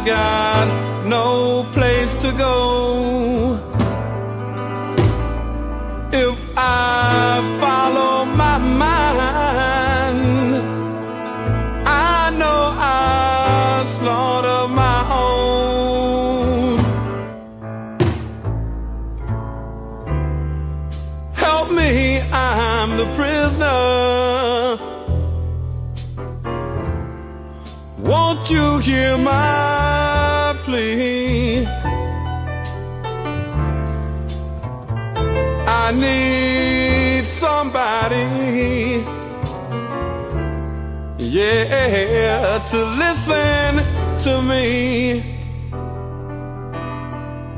got no place to go. If I follow my mind, I know I slaughter my own. Help me, I'm the prisoner. Won't you hear my plea? I need somebody, yeah, to listen to me.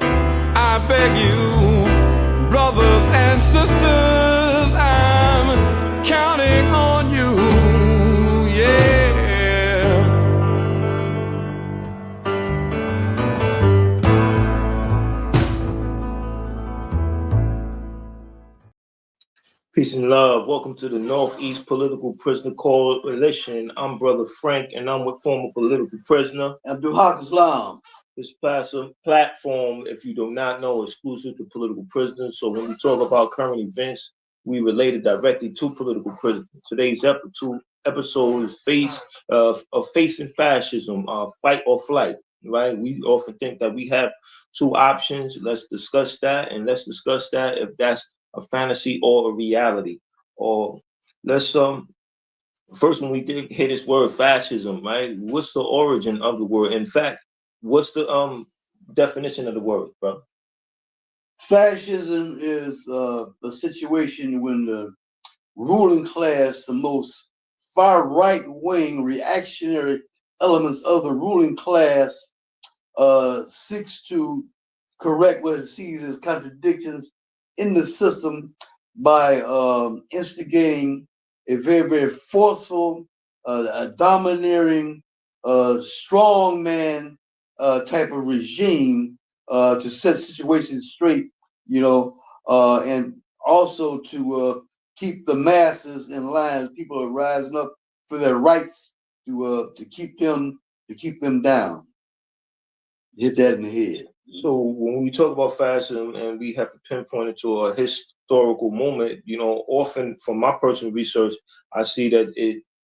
I beg you, brothers and sisters, I'm counting on you, yeah. Peace and love. Welcome to the Northeast Political Prisoner Coalition. I'm Brother Frank, and I'm with former political prisoner Abdul Islam. This platform, if you do not know, exclusive to political prisoners. So when we talk about current events, we relate it directly to political prisoners. Today's episode is facing fascism, fight or flight. Right? We often think that we have two options. Let's discuss that, and let's discuss that if that's a fantasy or a reality. Or let's first, when we hear this word fascism, right? What's the origin of the word? In fact, what's the definition of the word, bro? Fascism is a situation when the ruling class, the most far right wing reactionary elements of the ruling class, seeks to correct what it sees as contradictions in the system by instigating a very, very forceful, a domineering, strong man type of regime to set situations straight, and also to keep the masses in line as people are rising up for their rights to keep them down. Hit that in the head. So when we talk about fascism and we have to pinpoint it to a historical moment, often from my personal research, I see that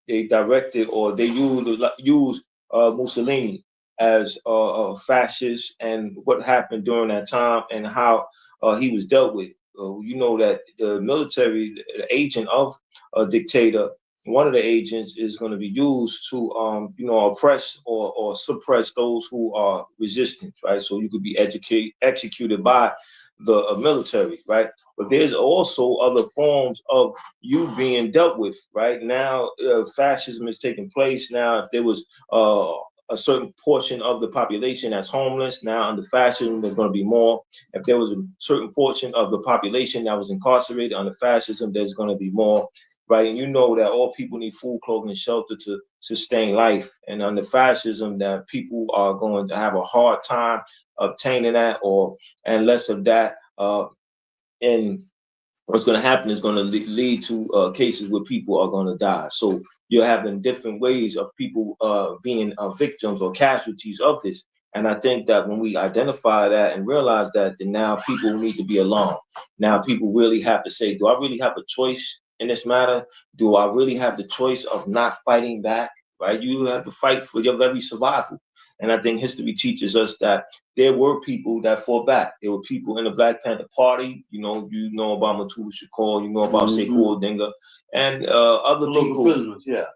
they directed or they use Mussolini as a fascist and what happened during that time and how he was dealt with. That the military, the agent of a dictator, one of the agents is going to be used to, oppress or suppress those who are resistant, right? So you could be executed by the military, right? But there's also other forms of you being dealt with, right? Now, fascism is taking place. Now, if there was a certain portion of the population that's homeless, now under fascism, there's going to be more. If there was a certain portion of the population that was incarcerated under fascism, there's going to be more. Right, and you know that all people need food, clothing, and shelter to sustain life. And under fascism, that people are going to have a hard time obtaining that, and less of that. And what's going to happen is going to lead to cases where people are going to die. So you're having different ways of people being victims or casualties of this. And I think that when we identify that and realize that, then now people need to be alarmed. Now people really have to say, do I really have a choice in this matter? Do I really have the choice of not fighting back? Right? You have to fight for your very survival. And I think history teaches us that there were people that fought back. There were people in the Black Panther Party. You know about Mutulu Shakur, you know about Sekou Odinga, and other political people. Prisoners, yeah.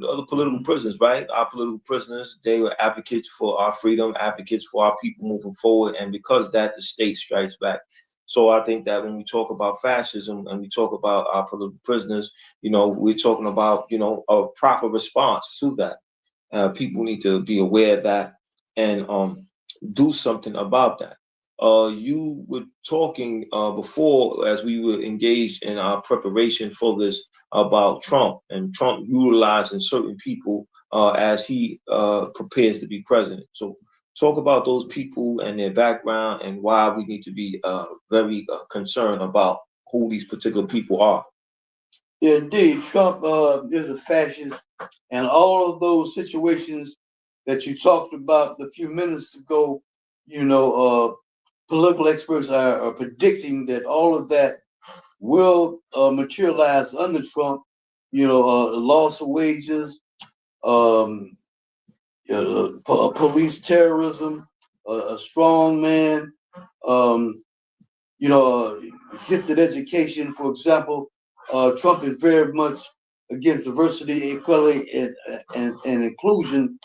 Other political prisoners, right? Our political prisoners, they were advocates for our freedom, advocates for our people moving forward. And because of that, the state strikes back. So I think that when we talk about fascism and we talk about our political prisoners, we're talking about, a proper response to that. People need to be aware of that and do something about that. You were talking before, as we were engaged in our preparation for this, about Trump and Trump utilizing certain people as he prepares to be president. So talk about those people and their background and why we need to be very concerned about who these particular people are. Yeah, indeed, Trump is a fascist, and all of those situations that you talked about a few minutes ago, political experts are predicting that all of that will materialize under Trump. Loss of wages, um, police terrorism, a strong man, um, gifted education. For example, Trump is very much against diversity, equality, and inclusion,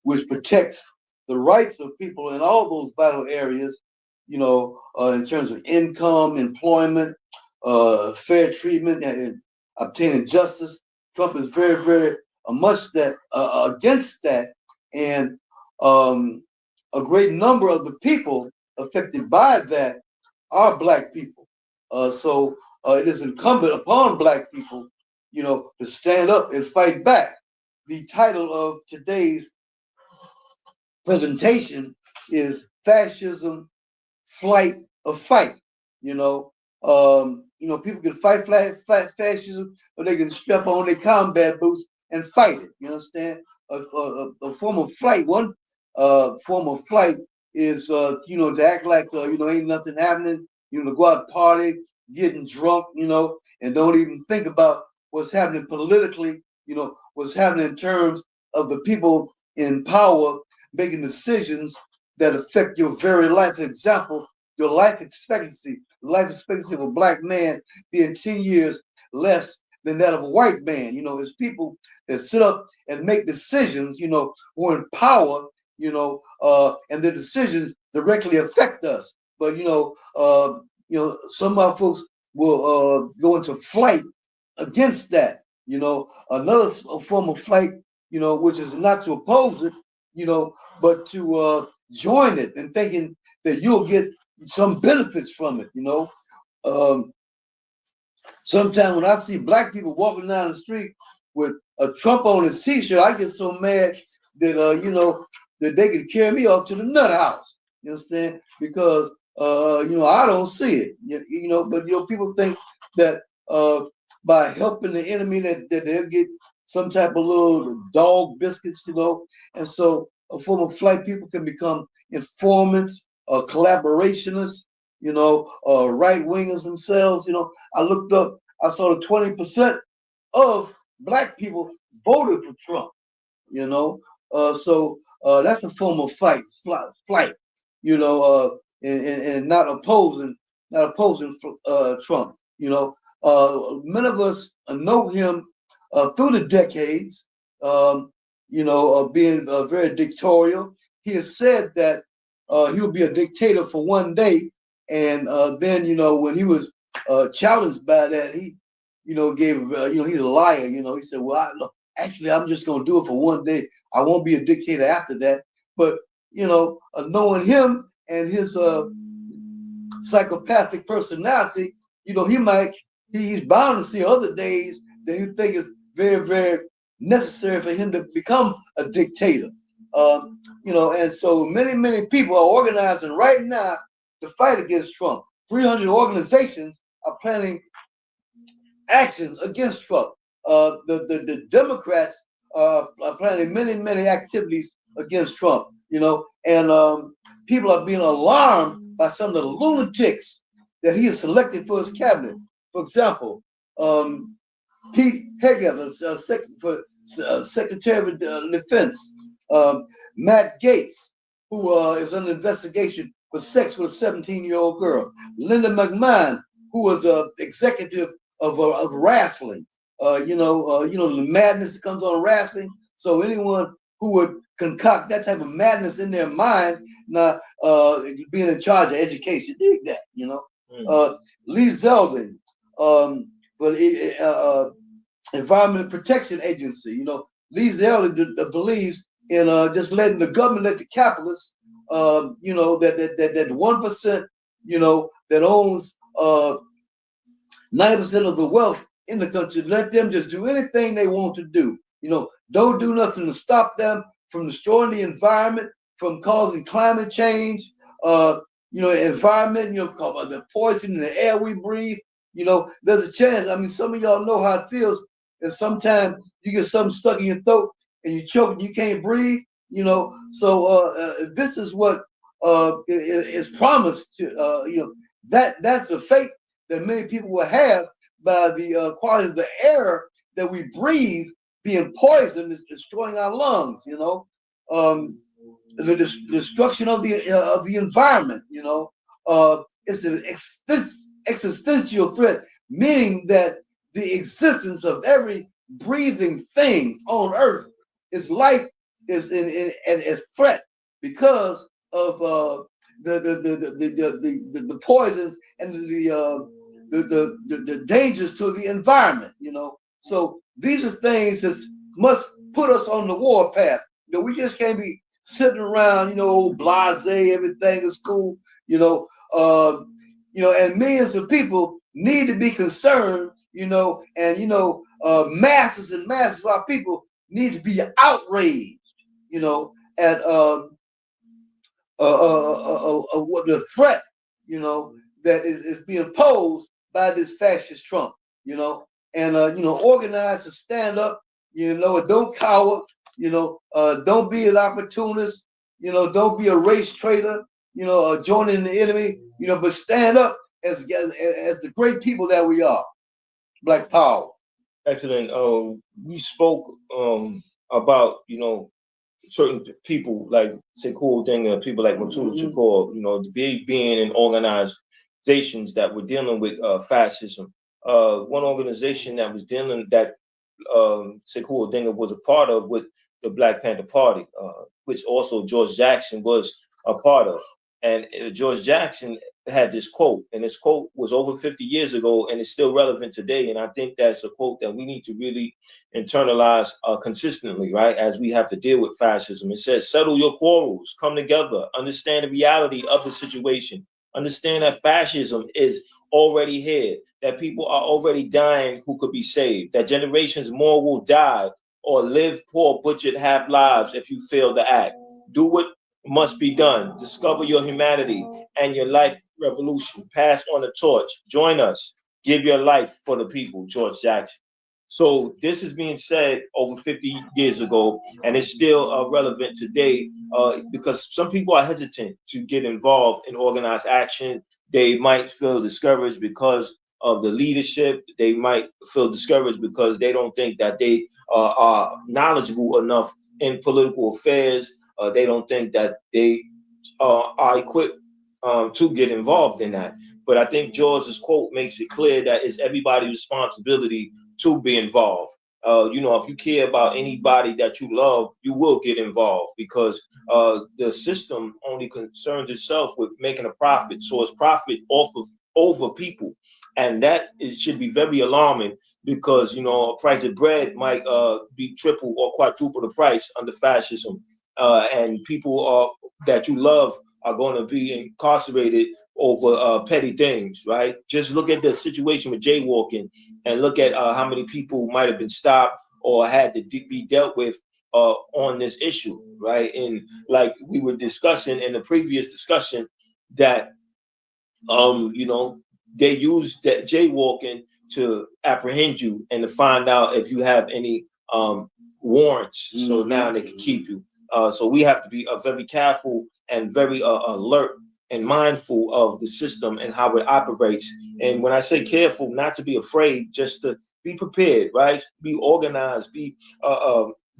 which protects the rights of people in all those vital areas, in terms of income, employment, fair treatment, and obtaining justice. Trump is very, very much that against that, and a great number of the people affected by that are Black people. So it is incumbent upon Black people, to stand up and fight back. The title of today's presentation is Fascism, Flight or Fight. People can fight fascism, or they can strap on their combat boots and fight it. You understand? A form of flight. One form of flight is, to act like, ain't nothing happening. To go out party, getting drunk, and don't even think about what's happening politically. What's happening in terms of the people in power making decisions that affect your very life. Example, your life expectancy. The life expectancy of a Black man being 10 years less than that of a white man. It's people that sit up and make decisions, who are in power, and their decisions directly affect us. But, some of our folks will go into flight against that. Another form of flight, which is not to oppose it, but to join it and thinking that you'll get some benefits from it. Sometimes when I see Black people walking down the street with a Trump on his T-shirt, I get so mad that that they could carry me off to the nut house. You understand? Because I don't see it. But people think that by helping the enemy that they'll get some type of little dog biscuits, and so a form of flight, people can become informants, collaborationists, right wingers themselves. I looked up, I saw that 20% of Black people voted for Trump. So that's a form of flight, and not opposing Trump. Many of us know him through the decades, being very dictatorial. He has said that he would be a dictator for one day, and then when he was challenged by that, he gave he's a liar. He said, well, actually, I'm just going to do it for one day. I won't be a dictator after that. But knowing him and his psychopathic personality, he's bound to see other days that you think is very, very necessary for him to become a dictator. And so many people are organizing right now to fight against Trump. 300 organizations are planning actions against Trump. The Democrats are planning many activities against Trump. And people are being alarmed by some of the lunatics that he has selected for his cabinet. For example, Pete Hegseth, Secretary of Defense, Matt Gaetz, who is under investigation for sex with a 17-year-old girl, Linda McMahon, who was an executive of wrestling. The madness that comes on wrestling. So anyone who would concoct that type of madness in their mind, now being in charge of education, dig that. Lee Zeldin, for Environmental Protection Agency. Lee Zeldin believes in just letting the government, let the capitalists, that 1%, that owns 90% of the wealth in the country, let them just do anything they want to do. Don't do nothing to stop them from destroying the environment, from causing climate change, environment, the poison in the air we breathe. There's a chance. I mean, some of y'all know how it feels. And sometimes you get something stuck in your throat and you choke and you can't breathe. You know, so this is what is promised. You know, that's the fate that many people will have by the quality of the air that we breathe being poisoned, is destroying our lungs. You know, the destruction of the environment. You know, it's an existential threat, meaning that the existence of every breathing thing on Earth, its life is in threat because of the poisons and the dangers to the environment. You know, so these are things that must put us on the war path. You know, we just can't be sitting around, you know, blasé, everything is cool, you know, and millions of people need to be concerned, you know, and masses and masses of our people need to be outraged, you know, at what the threat, you know, that is being posed by this fascist Trump, you know, and organize to stand up, you know, and don't cower, you know, don't be an opportunist, you know, don't be a race traitor, you know, joining the enemy, you know, but stand up as the great people that we are. Black power. Excellent. We spoke about, you know, certain people like Sekou Denga, people like Matul Shakur, you know, being in organizations that were dealing with fascism. One organization that was dealing that Sekou Denga was a part of with the Black Panther Party, which also George Jackson was a part of. And George Jackson had this quote, and this quote was over 50 years ago, and it's still relevant today. And I think that's a quote that we need to really internalize consistently, right? As we have to deal with fascism. It says, settle your quarrels, come together, understand the reality of the situation, understand that fascism is already here, that people are already dying who could be saved, that generations more will die or live poor, butchered half lives if you fail to act. Do what must be done. Discover your humanity and your life revolution. Pass on the torch. Join us. Give your life for the people. George Jackson. So this is being said over 50 years ago, and it's still relevant today because some people are hesitant to get involved in organized action. They might feel discouraged because of the leadership. They might feel discouraged because they don't think that they are knowledgeable enough in political affairs. They don't think that they are equipped to get involved in that. But I think George's quote makes it clear that it's everybody's responsibility to be involved. You know, if you care about anybody that you love, you will get involved because the system only concerns itself with making a profit. So it's profit off of over people. And that should be very alarming because, you know, a price of bread might be triple or quadruple the price under fascism. And people that you love are going to be incarcerated over petty things, right? Just look at the situation with jaywalking and look at how many people might have been stopped or had to be dealt with on this issue, right? And like we were discussing in the previous discussion that, you know, they use that jaywalking to apprehend you and to find out if you have any warrants. So now they can keep you. So we have to be very careful and very alert and mindful of the system and how it operates. And when I say careful, not to be afraid, just to be prepared, right? Be organized, be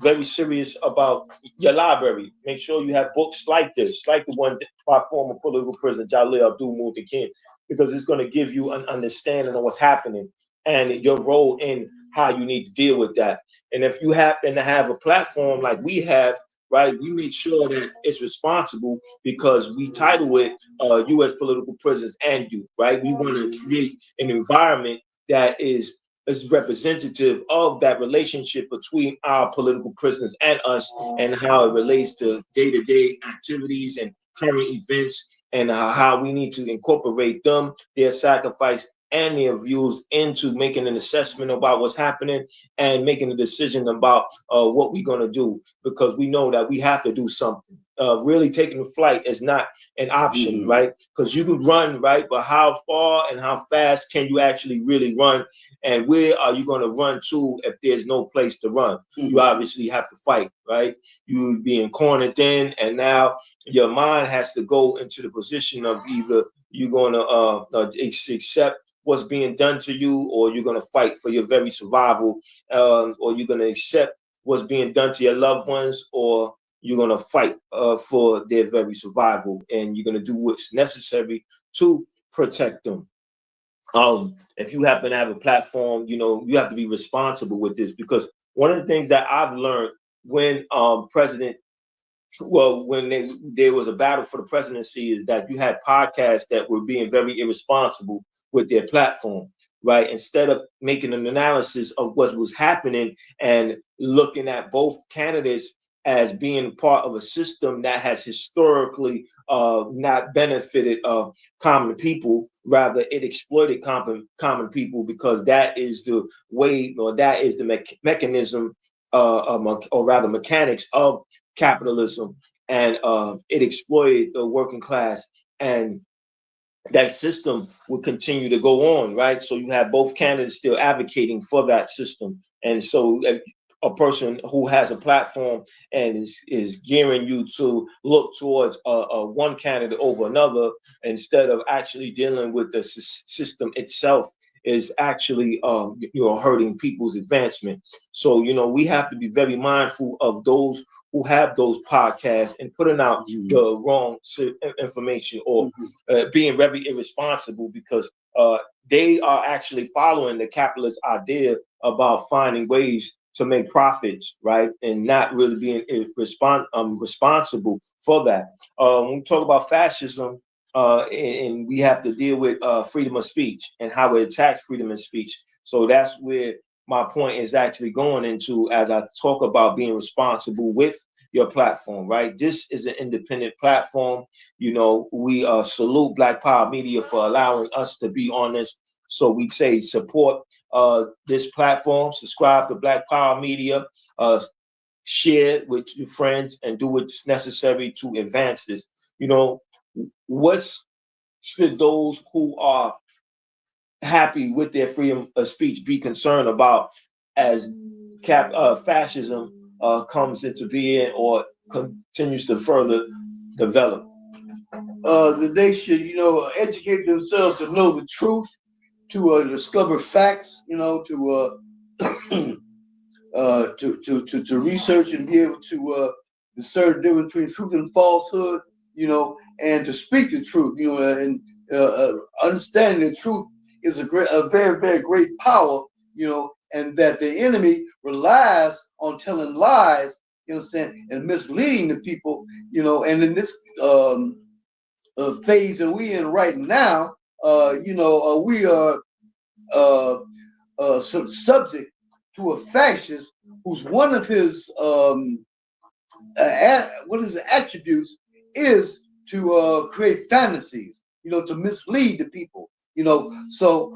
very serious about your library. Make sure you have books like this, like the one by former political prisoner Jalil Abdul Muhsin King, because it's going to give you an understanding of what's happening and your role in how you need to deal with that. And if you happen to have a platform like we have, right, we make sure that it's responsible because we title it U.S. Political Prisons and You, right? We want to create an environment that is representative of that relationship between our political prisoners and us and how it relates to day-to-day activities and current events and how we need to incorporate them, their sacrifice, and their views into making an assessment about what's happening and making a decision about what we're going to do, because we know that we have to do something. really taking the flight is not an option, right? Because you can run, right? But how far and how fast can you actually really run? And where are you going to run to if there's no place to run? You obviously have to fight, right? You being cornered in, and now your mind has to go into the position of either you're going to accept what's being done to you, or you're going to fight for your very survival, or you're going to accept what's being done to your loved ones, or you're going to fight for their very survival, and you're going to do what's necessary to protect them. If you happen to have a platform, you have to be responsible with this, because one of the things that I've learned when when there was a battle for the presidency is that you had podcasts that were being very irresponsible with their platform, right? Instead of making an analysis of what was happening and looking at both candidates as being part of a system that has historically not benefited common people. Rather, it exploited common people, because that is the way, or that is the mechanism, or rather mechanics of capitalism, and it exploited the working class, and that system will continue to go on, right? So you have both candidates still advocating for that system, and so a person who has a platform and is gearing you to look towards one candidate over another, instead of actually dealing with the system itself, is actually hurting people's advancement. So we have to be very mindful of those who have those podcasts and putting out the wrong information, or being very irresponsible, because they are actually following the capitalist idea about finding ways to make profits, right, and not really being responsible for that. When we talk about fascism, and we have to deal with freedom of speech and how it attacks freedom of speech. So that's where my point is actually going into, as I talk about being responsible with your platform, right? This is an independent platform. We salute Black Power Media for allowing us to be on this. So we say support this platform, subscribe to Black Power Media, share it with your friends, and do what's necessary to advance this. What should those who are happy with their freedom of speech be concerned about as fascism comes into being or continues to further develop? That they should, educate themselves to know the truth, to discover facts, to to research and be able to discern the difference between truth and falsehood, and to speak the truth, and understanding the truth is a very, very great power, and that the enemy relies on telling lies, you understand, and misleading the people, and in this phase that we in right now, we are subject to a fascist who's one of his attributes is to create fantasies, to mislead the people, So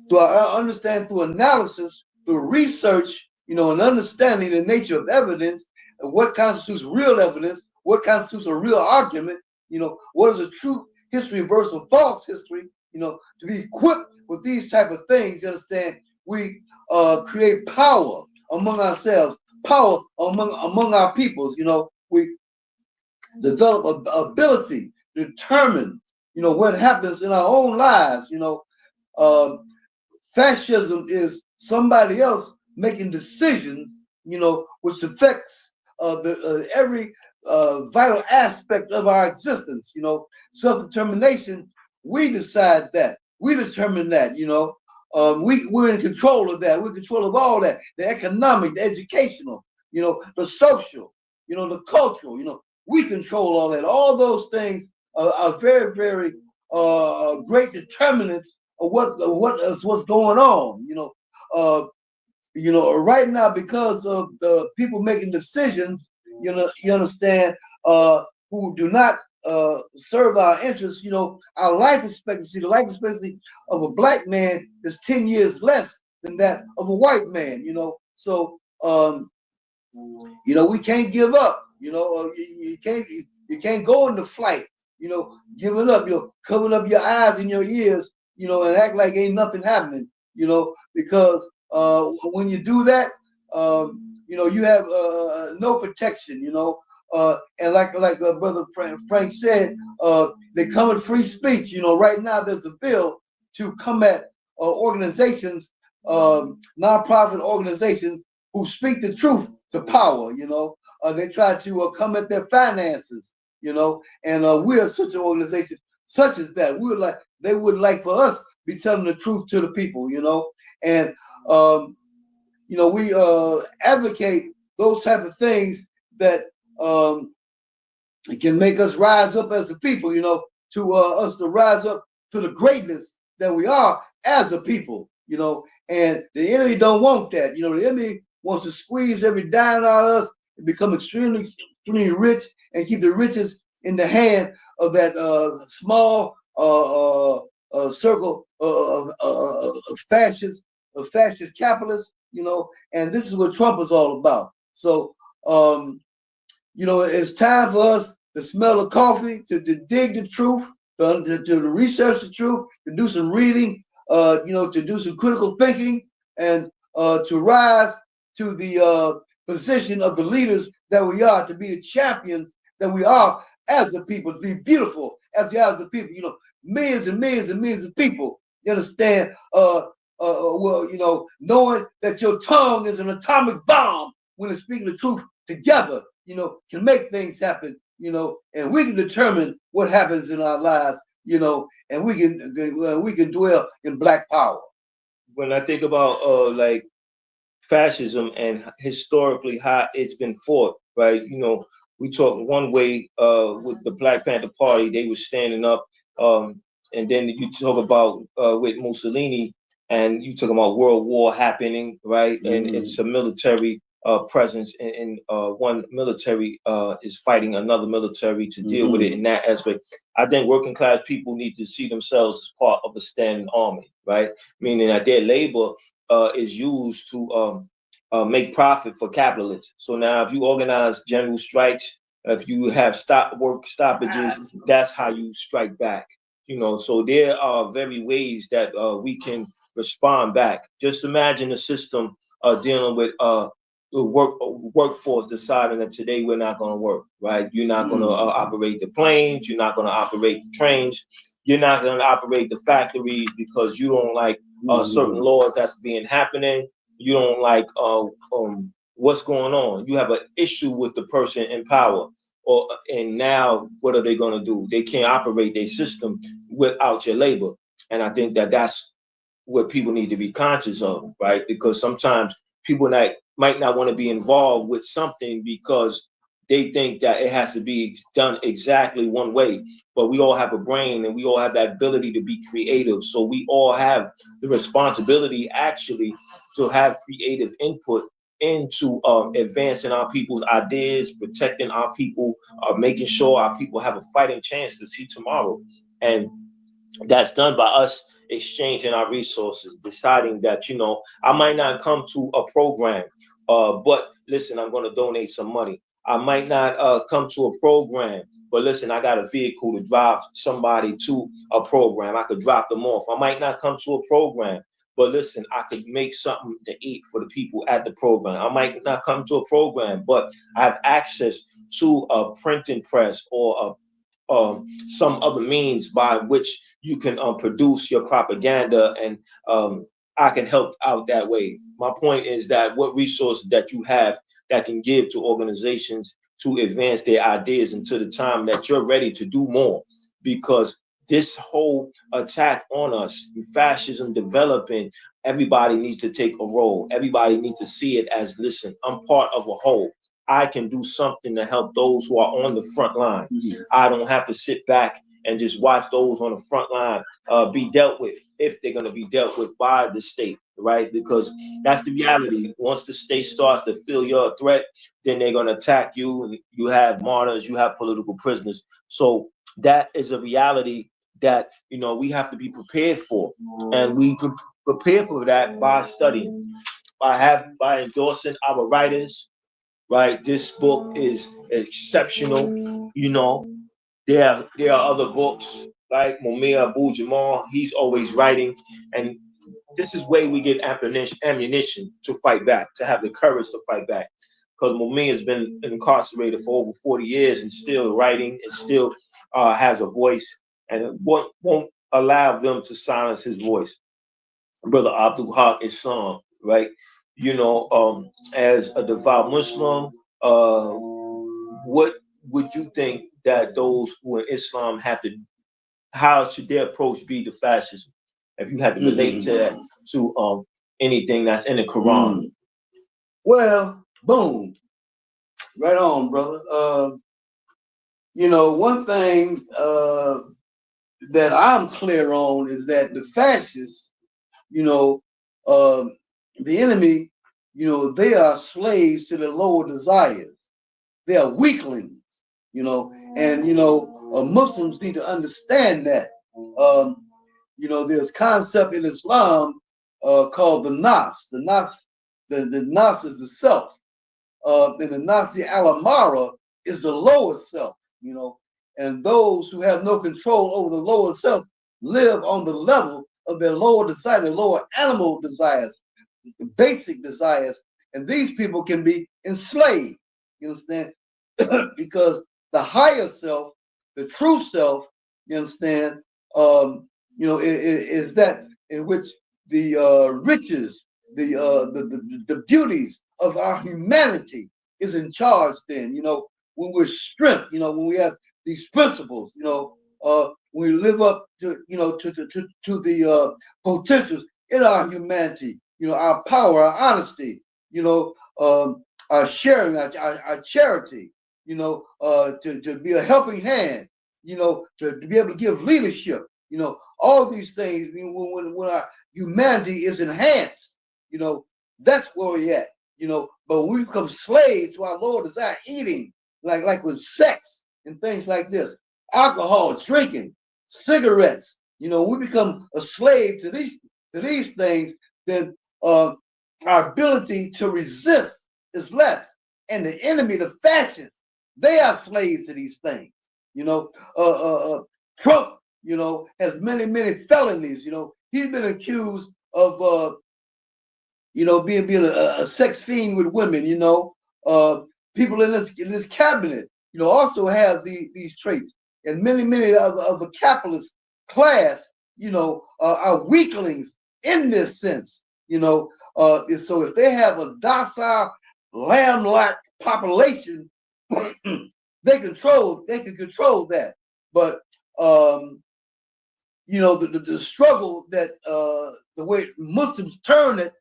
to understand through analysis, through research, and understanding the nature of evidence, and what constitutes real evidence, what constitutes a real argument, what is a true history versus a false history, to be equipped with these type of things, you understand, we create power among ourselves, power among our peoples, we develop ability to determine, what happens in our own lives, fascism is somebody else making decisions, which affects every vital aspect of our existence. Self-determination. We decide that. We determine that. We're in control of that. We're in control of all that. The economic, the educational, the social, the cultural. We control all that. All those things are very, very great determinants of what's going on. Right now, because of the people making decisions, you understand, who do not serve our interests. Our life expectancy, the life expectancy of a black man is 10 years less than that of a white man. So You know, we can't give up. You know, you can't go into flight. You know, giving up. You know, covering up your eyes and your ears. You know, and act like ain't nothing happening. You know, because when you do that, you know, you have no protection. You know, and like Brother Frank said, they come with free speech. You know, right now there's a bill to combat organizations, nonprofit organizations who speak the truth to power. You know, they try to come at their finances. You know, and we're such an organization such as that. We would like they would like for us be telling the truth to the people. You know, and you know, we advocate those type of things that it can make us rise up as a people, you know, to us to rise up to the greatness that we are as a people, you know. And the enemy don't want that. You know, the enemy wants to squeeze every dime out of us and become extremely rich and keep the riches in the hand of that small circle of fascist capitalists, you know. And this is what Trump is all about. So, you know, it's time for us to smell the coffee, to dig the truth, to research the truth, to do some reading, you know, to do some critical thinking, and to rise to the position of the leaders that we are, to be the champions that we are as a people, to be beautiful as we are as a people. You know, millions and millions and millions of people. You understand? Well, you know, knowing that your tongue is an atomic bomb when it's speaking the truth together, you know, can make things happen, you know, and we can determine what happens in our lives, you know, and we can dwell in black power. When I think about like fascism and historically how it's been fought, right? You know, we talk one way with the Black Panther Party, they were standing up, and then you talk about with Mussolini, and you talk about World War happening, right? And it's a military presence, and one military is fighting another military to deal with it in that aspect. I think working class people need to see themselves as part of a standing army, right? Meaning that their labor is used to make profit for capitalists. So now, if you organize general strikes, if you have work stoppages, that's how you strike back. You know, so there are very ways that we can respond back. Just imagine a system dealing with the workforce deciding that today we're not going to work, right? You're not going to operate the planes. You're not going to operate the trains. You're not going to operate the factories because you don't like certain laws that's being happening. You don't like what's going on. You have an issue with the person in power, and now what are they going to do? They can't operate their system without your labor, and I think that that's what people need to be conscious of, right? Because sometimes people might not want to be involved with something because they think that it has to be done exactly one way. But we all have a brain and we all have that ability to be creative. So we all have the responsibility actually to have creative input into advancing our people's ideas, protecting our people, making sure our people have a fighting chance to see tomorrow. And that's done by us exchanging our resources, deciding that, you know, I might not come to a program, but listen, I'm going to donate some money. I might not come to a program, but listen, I got a vehicle to drive somebody to a program. I could drop them off. I might not come to a program, but listen, I could make something to eat for the people at the program. I might not come to a program, but I have access to a printing press or some other means by which you can produce your propaganda, and I can help out that way. My point is that what resources that you have that can give to organizations to advance their ideas until the time that you're ready to do more, because this whole attack on us, fascism developing, everybody needs to take a role. Everybody needs to see it as, listen, I'm part of a whole. I can do something to help those who are on the front line. I don't have to sit back and just watch those on the front line be dealt with, if they're going to be dealt with by the state, right? Because that's the reality. Once the state starts to feel you're a threat, then they're going to attack you. You have martyrs, you have political prisoners. So that is a reality that, you know, we have to be prepared for. And we prepare for that by studying, by endorsing our writers, right? This book is exceptional. You know, there are other books like Mumia Abu-Jamal. He's always writing, and this is where we get ammunition to fight back, to have the courage to fight back. Because Mumia has been incarcerated for over 40 years and still writing and still has a voice, and it won't allow them to silence his voice. Brother Abdul Haq Islam, right? You know, as a devout Muslim, what would you think that those who in Islam have to, how should their approach be to fascism? If you had to relate to that, to anything that's in the Quran. Well, boom, right on, brother. You know, one thing that I'm clear on is that the fascists, you know, the enemy, you know, they are slaves to their lower desires. They are weaklings, you know, and you know, Muslims need to understand that. You know, there's concept in Islam called the nafs. The nafs is the self. And the nafs al-amara is the lower self, you know. And those who have no control over the lower self live on the level of their lower desires, their lower animal desires, the basic desires. And these people can be enslaved, you understand? Because the higher self, the true self, you understand, you know, is that in which the riches, the beauties of our humanity is in charge. Then, you know, when we're strength, you know, when we have these principles, you know, we live up to, you know, to the potentials in our humanity, you know, our power, our honesty, you know, our sharing, our charity, you know, to be a helping hand, you know, to be able to give leadership, you know, all these things. You know, when our humanity is enhanced, you know, that's where we're at, you know. But when we become slaves to our lower desire, eating, like with sex and things like this, alcohol, drinking, cigarettes, you know, we become a slave to these things, then our ability to resist is less. And the enemy, the fascists, they are slaves to these things. You know, Trump, you know, has many felonies. You know, he's been accused of, you know, being a sex fiend with women. You know, people in this cabinet, you know, also have these traits, and many of the capitalist class, you know, are weaklings in this sense. You know, so if they have a docile, lamb-like population, they can control that. But you know, the struggle that the way Muslims term it,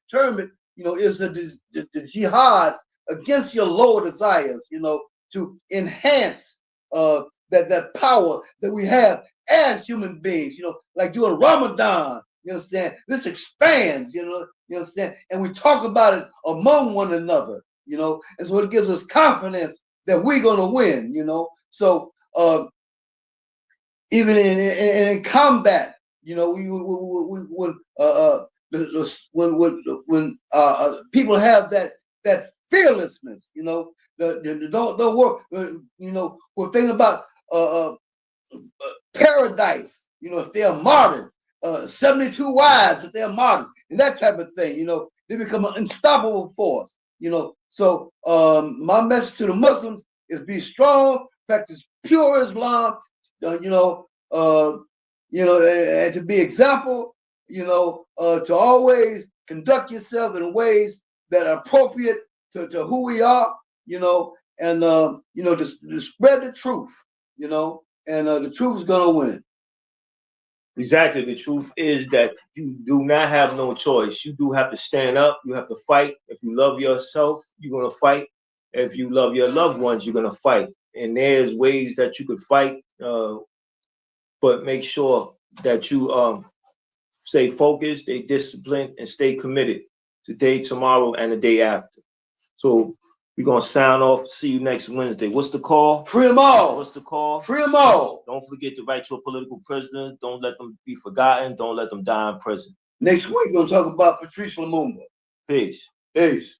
you know, is the jihad against your lower desires, you know, to enhance that power that we have as human beings, you know, like during Ramadan, you understand? This expands, you know, you understand? And we talk about it among one another, you know, and so it gives us confidence that we're gonna win, you know. So even in combat, you know, when people have that fearlessness, you know, don't work, you know, we're thinking about paradise, you know, if they're martyred, 72 wives if they're martyred, and that type of thing, you know, they become an unstoppable force, you know. So my message to the Muslims is be strong, practice pure Islam, you know, and to be example, you know, to always conduct yourself in ways that are appropriate to who we are, you know, and you know, to spread the truth, you know, and the truth is gonna win. Exactly. The truth is that you do not have no choice. You do have to stand up. You have to fight. If you love yourself, you're gonna fight. If you love your loved ones, you're gonna fight. And there's ways that you could fight, but make sure that you stay focused, stay disciplined, and stay committed today, tomorrow, and the day after. So we're gonna sign off. See you next Wednesday. What's the call? Free them all. What's the call? Free them all. Don't forget to write to a political prisoner. Don't let them be forgotten. Don't let them die in prison. Next week, we're gonna talk about Patrice Lumumba. Peace. Peace.